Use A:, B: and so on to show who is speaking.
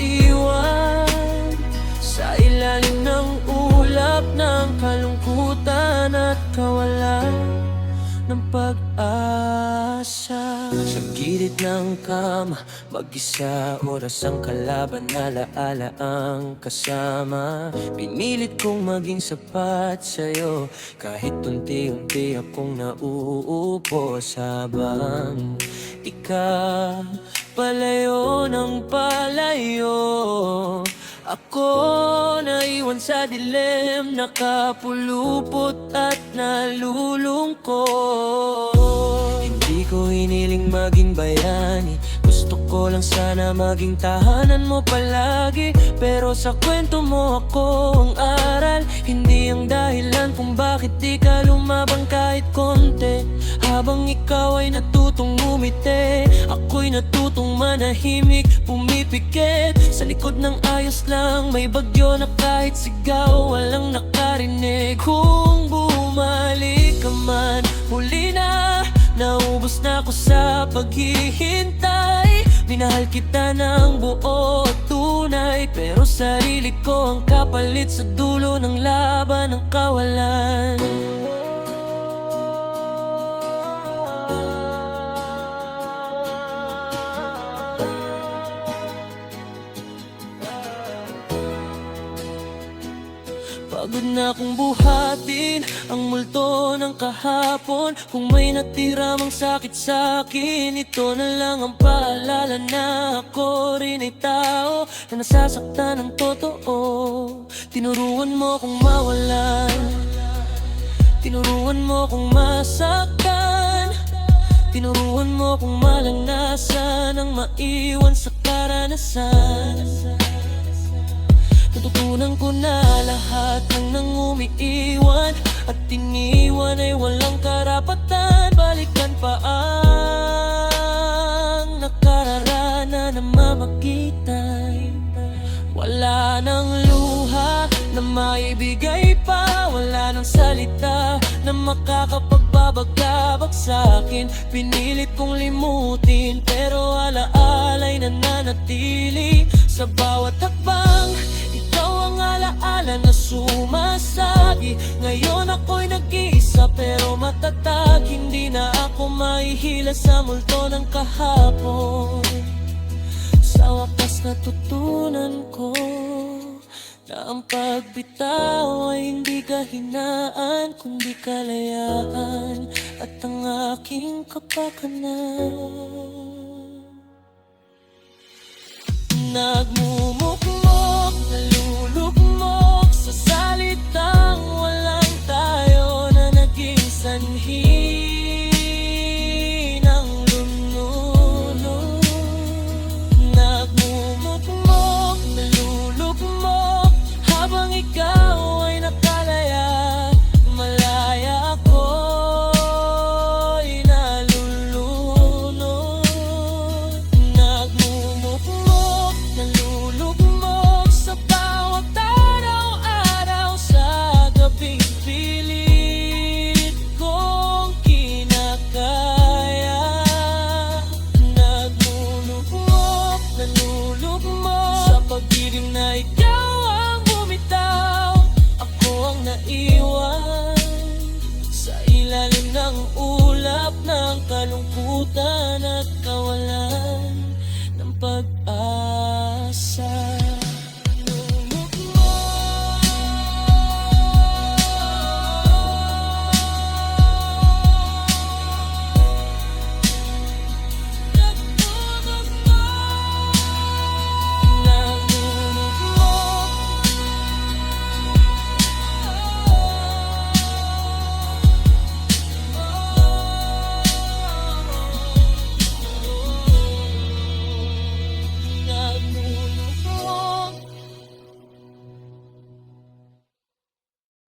A: maiwan sa ilalim ng ulap ng kalungkutan at kawalan ng pag-asa. Sa gilid ng kama, mag-isa, oras ang kalaban, alaala ang kasama. Pinilit kong maging sapat sa'yo, kahit unti-unti akong nauubos habang ikaw palayo ng palayo. Ako naiwan sa dilim, nakapulupot at nalulungkot. Hindi ko hiniling maging bayani, gusto ko lang sana maging tahanan mo palagi. Pero sa kwento mo ako ang aral, hindi ang dahilan kung bakit di ka lumabang kahit konti. Habang ikaw ay natutong ngumiti, ako'y natutong manahimik, pumipikit. Sa likod ng ayos lang, may bagyo na kahit sigaw walang nakarinig. Kung bumalik ka man, huli na, naubos na ako sa paghihintay. Minahal kita ng buo at tunay, pero sarili ko ang kapalit sa dulo ng laban ng kawalan. Pagod na akong buhatin ang multo ng kahapon. Kung may natira mang sakit sa'kin, ito na lang ang paalala na ako rin ay tao na nasasaktan ng totoo. Tinuruan mo kong mawalan, tinuruan mo kong masaktan, tinuruan mo kong malanasan ang maiwan sa karanasan. Natutunan ko na lahat ng nang umiiwan at iniwan ay walang karapatan. Balikan pa ang nakararana na mamagitan. Wala nang luha na maibigay pa, wala nang salita na makakapagbabagabag sa'kin. Pinilit kong limutin, pero alaala'y nananatili sa bawat hakbang. Ikaw ang alaala na sumasagi. Ngayon ako'y nag-iisa pero matatag. Hindi na ako mahihila sa multo ng kahapon. Sa wakas natutunan ko na ang pagbitaw ay hindi kahinaan, kundi kalayaan at ang aking kapakanan.